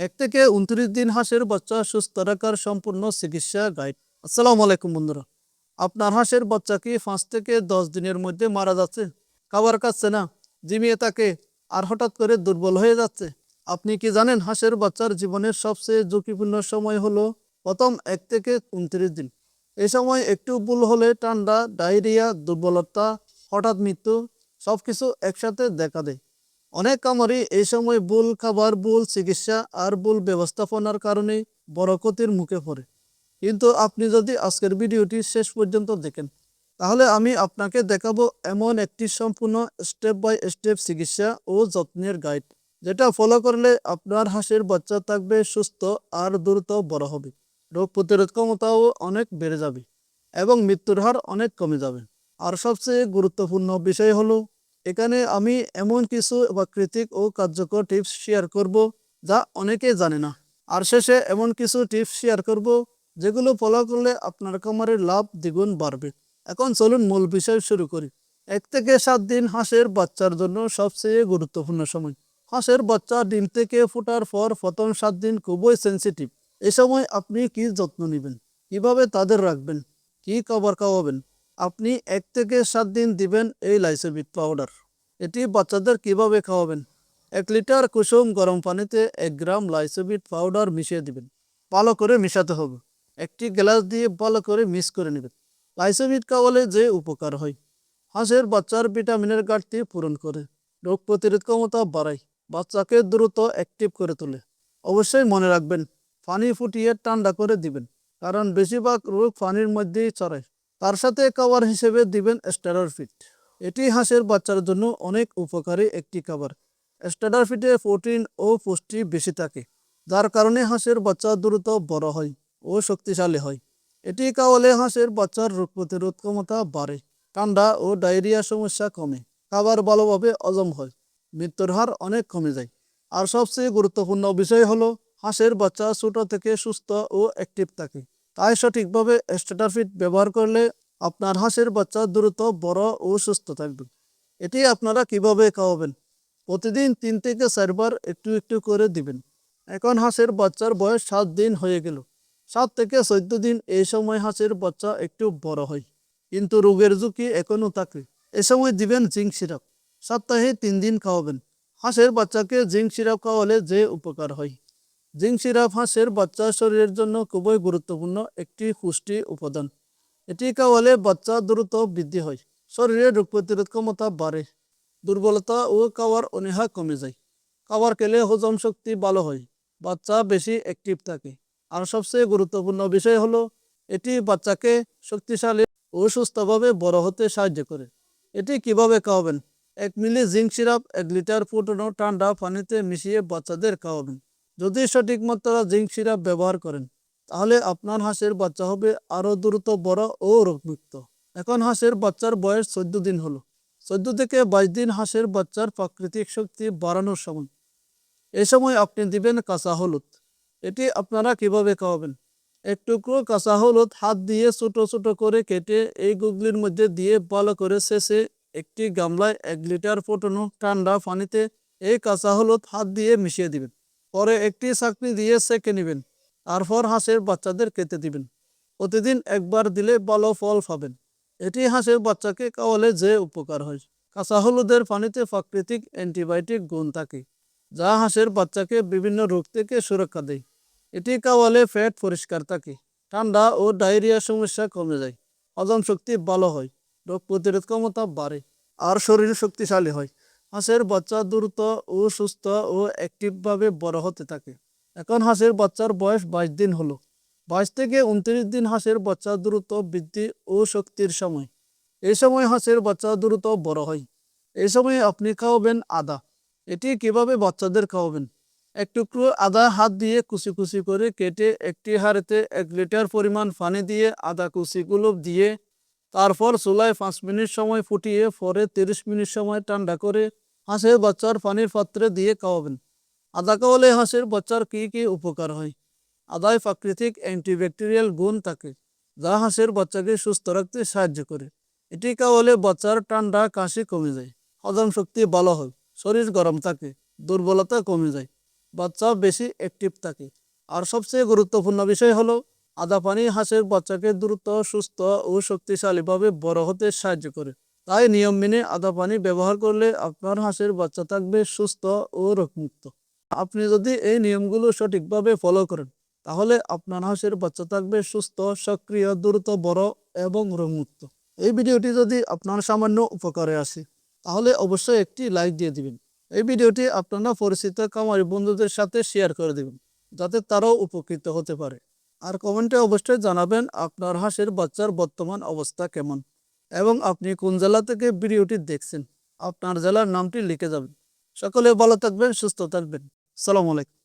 1 থেকে 29 দিন হাঁসের বাচ্চা সুস্থ রাখার সম্পূর্ণ চিকিৎসা গাইড। আসসালামু আলাইকুম বন্ধুরা। আপনার হাঁসের বাচ্চা কি 5 থেকে 10 দিনের মধ্যে মারা যাচ্ছে, খাবার খাচ্ছে না, ঝিমিয়ে থাকে আর হঠাৎ করে দুর্বল হয়ে যাচ্ছে? আপনি কি জানেন হাঁসের বাচ্চার জীবনের সবচেয়ে ঝুঁকিপূর্ণ সময় হলো প্রথম 1 থেকে 29 দিন। এই সময় একটু ভুল হলে ঠান্ডা, ডায়রিয়া, দুর্বলতা, হঠাৎ মৃত্যু সবকিছু একসাথে দেখা দেয়। অনেক খামারই এই সময় ভুল খাবার, ভুল চিকিৎসা আর ভুল ব্যবস্থাপনার কারণে বড় ক্ষতির মুখে পড়ে। কিন্তু আপনি যদি আজকের ভিডিওটি শেষ পর্যন্ত দেখেন, তাহলে আমি আপনাকে দেখাবো এমন একটি সম্পূর্ণ স্টেপ বাই স্টেপ চিকিৎসা ও যত্নের গাইড, যেটা ফলো করলে আপনার হাঁসের বাচ্চা থাকবে সুস্থ আর দ্রুত বড় হবে, রোগ প্রতিরোধ ক্ষমতাও অনেক বেড়ে যাবে এবং মৃত্যুর হার অনেক কমে যাবে। আর সবচেয়ে গুরুত্বপূর্ণ বিষয় হলো, এখানে আমি এমন কিছু প্রাকৃতিক ও কার্যকর টিপস শেয়ার করব যা অনেকেই জানে না। আর শেষে এমন কিছু টিপস শেয়ার করব যেগুলো ফলো করলে আপনার খামারের লাভ দ্বিগুণ বাড়বে। এখন চলুন মূল বিষয় শুরু করি। 1 থেকে 7 দিন হাঁসের বাচ্চার জন্য সবচেয়ে গুরুত্বপূর্ণ সময়। হাঁসের বাচ্চা ডিম থেকে ফোটার পর প্রথম 7 দিন খুবই সেন্সিটিভ। এই সময় আপনি কি যত্ন নেবেন, কিভাবে তাদের রাখবেন, কি খাবার খাওয়াবেন? আপনি 1 থেকে 7 দিন দিবেন এই লাইসোবিট পাউডার। এটি বাচ্চাদের কিভাবে খাওয়াবেন? 1 লিটার কুসুম গরম পানিতে 1 গ্রাম লাইসোবিট পাউডার মিশিয়ে দিবেন। ভালো করে মিশাতে হবে। একটি গ্লাস দিয়ে ভালো করে মিক্স করে নেবেন। লাইসোবিট খাওয়ালে যে উপকার হয়: হাঁসের বাচ্চার ভিটামিনের ঘাটতি পূরণ করে, রোগ প্রতিরোধ ক্ষমতা বাড়ায়, বাচ্চাকে দ্রুত অ্যাক্টিভ করে তোলে। অবশ্যই মনে রাখবেন, পানি ফুটিয়ে ঠান্ডা করে দিবেন, কারণ বেশিরভাগ রোগ পানির মধ্যেই ছড়ায়। তার সাথে খাবার হিসেবে দিবেন স্টার্টার ফিড। এটি হাঁসের বাচ্চার জন্য অনেক উপকারী একটি খাবার। স্টার্টার ফিডে প্রোটিন ও পুষ্টি বেশি থাকে, যার কারণে হাঁসের বাচ্চা দ্রুত বড় হয় ও শক্তিশালী হয়। এটি খাওয়ালে হাঁসের বাচ্চার রোগ প্রতিরোধ ক্ষমতা বাড়ে, ঠান্ডা ও ডায়রিয়া সমস্যা কমে, খাবার ভালোভাবে হজম হয়, মৃত্যুর হার অনেক কমে যায়। আর সবচেয়ে গুরুত্বপূর্ণ বিষয় হলো, হাঁসের বাচ্চা ছোট থেকে সুস্থ ও অ্যাক্টিভ থাকে। তাই সঠিকভাবে স্টার্টার ফিড ব্যবহার করলে আপনার হাঁসের বাচ্চা দ্রুত বড় ও সুস্থ থাকবে। এটি আপনারা কিভাবে খাওয়াবেন? প্রতিদিন 3 থেকে 4 বার একটু একটু করে দিবেন। এখন হাঁসের বাচ্চার বয়স 7 দিন হয়ে গেল। 7 থেকে 14 দিন এই সময় হাঁসের বাচ্চা একটু বড় হয়, কিন্তু রোগের ঝুঁকি এখনও থাকে। এ সময় দিবেন জিঙ্ক সিরাপ। সপ্তাহে 3 দিন খাওয়াবেন। হাঁসের বাচ্চাকে জিঙ্ক সিরাপ খাওয়ালে যে উপকার হয়: জিঙ্ক সিরাপ হাঁসের বাচ্চার শরীরের জন্য খুবই গুরুত্বপূর্ণ একটি পুষ্টি উপাদান। এটি খাওয়ালে বাচ্চা দ্রুত বৃদ্ধি হয়, শরীরের রোগ প্রতিরোধ ক্ষমতা বাড়ে, দুর্বলতা ও খাওয়ার অনীহা কমে যায়। খাবার খেলে হজম শক্তি ভালো হয়, বাচ্চা বেশি অ্যাক্টিভ থাকে। আর সবচেয়ে গুরুত্বপূর্ণ বিষয় হলো, এটি বাচ্চাকে শক্তিশালী ও সুস্থভাবে বড় হতে সাহায্য করে। এটি কিভাবে খাওয়াবেন? 1 মিলি জিঙ্ক সিরাপ 1 লিটার ফুটানো ঠান্ডা পানিতে মিশিয়ে বাচ্চাদের খাওয়াবেন। যদি সঠিক মাত্রা জিঙ্ক সিরাপ ব্যবহার করেন, তাহলে আপনার হাঁসের বাচ্চা হবে আরও দ্রুত বড় ও রোগমুক্ত। এখন হাঁসের বাচ্চার বয়স 14 দিন হলো। 14 থেকে 22 দিন হাঁসের বাচ্চার প্রাকৃতিক শক্তি বাড়ানোর সময়। এই সময় আপনি দিবেন কাঁচা হলুদ। এটি আপনারা কিভাবে খাওয়াবেন? 1 টুকরো কাঁচা হলুদ হাত দিয়ে ছোট ছোট করে কেটে এই গুগলির মধ্যে দিয়ে ভালো করে শেষে একটি গামলায় 1 লিটার ফুটানো ঠান্ডা পানিতে এই কাঁচা হলুদ হাত দিয়ে মিশিয়ে দিবেন। পরে একটি ছাঁকনি দিয়ে সেঁকে নেবেন। তারপর হাঁসের বাচ্চাদের খেতে দিবেন। প্রতিদিন একবার দিলে ভালো ফল পাবেন। এটি হাঁসের বাচ্চাকে খাওয়ালে যে উপকার হয়: কাঁচা হলুদের পানিতে প্রাকৃতিক অ্যান্টিবায়োটিক গুণ থাকে, যা হাঁসের বাচ্চাকে বিভিন্ন রোগ থেকে সুরক্ষা দেয়। এটি খাওয়ালে পেট পরিষ্কার থাকে, ঠান্ডা ও ডায়রিয়া সমস্যা কমে যায়, হজম শক্তি ভালো হয়, রোগ প্রতিরোধ ক্ষমতা বাড়ে আর শরীর শক্তিশালী হয়। হাঁসের বাচ্চা দ্রুত ও সুস্থ ও অ্যাক্টিভভাবে বড় হতে থাকে। এখন হাঁসের বাচ্চার বয়স 22 দিন হলো। 22 থেকে 29 দিন হাঁসের বাচ্চা দ্রুত বৃদ্ধি ও শক্তির সময়। এই সময় হাঁসের বাচ্চা দ্রুত বড় হয়। এই সময় আপনি খাওয়াবেন আদা। এটি কিভাবে বাচ্চাদের খাওয়াবেন? 1 টুকরো আদা হাত দিয়ে কুচি কুচি করে কেটে একটি হাঁড়িতে 1 লিটার পরিমাণ পানি দিয়ে আদা কুচিগুলো দিয়ে, তারপর চুলায় 5 মিনিট সময় ফুটিয়ে পরে 30 মিনিট সময় ঠান্ডা করে হাঁসের বাচ্চার পানির পাত্রে দিয়ে খাওয়াবেন। আদা খাওয়ালে হাঁসের বাচ্চার কি কি উপকার হয়? আদায় প্রাকৃতিক অ্যান্টিব্যাকটেরিয়াল গুণ থাকে, যা হাঁসের বাচ্চাকে সুস্থ রাখতে সাহায্য করে। এটি খাওয়ালে বাচ্চার ঠান্ডা কাশি কমে যায়, হজম শক্তি ভালো হয়, শরীর গরম থাকে, দুর্বলতা কমে যায়। বাচ্চা বেশি অ্যাক্টিভ থাকে। আর সবচেয়ে গুরুত্বপূর্ণ বিষয় হলো আদা পানি হাঁসের বাচ্চাকে দ্রুত, সুস্থ ও শক্তিশালীভাবে বড় হতে সাহায্য করে। তাই নিয়ম মেনে আদা পানি ব্যবহার করলে আপনার হাঁসের বাচ্চা থাকবে সুস্থ ও রোগমুক্ত। আপনি যদি এই নিয়মগুলো সঠিকভাবে ফলো করেন, তাহলে আপনার হাঁসের বাচ্চা থাকবে সুস্থ, সক্রিয়, দ্রুত বড় এবং রোগমুক্ত। এই ভিডিওটি যদি আপনার সামান্য উপকারে আসে, তাহলে অবশ্যই একটি লাইক দিয়ে দিবেন। এই ভিডিওটি আপনারা পরিচিত খামারি বন্ধুদের সাথে শেয়ার করে দিবেন, যাতে তারাও উপকৃত হতে পারে। আর কমেন্টে অবশ্যই জানাবেন আপনার হাঁসের বাচ্চার বর্তমান অবস্থা কেমন এবং আপনি কোন জেলা থেকে ভিডিওটি দেখছেন। আপনার জেলার নামটি লিখে যাবেন। সকলে ভালো থাকবেন, সুস্থ থাকবেন। আসসালামু আলাইকুম।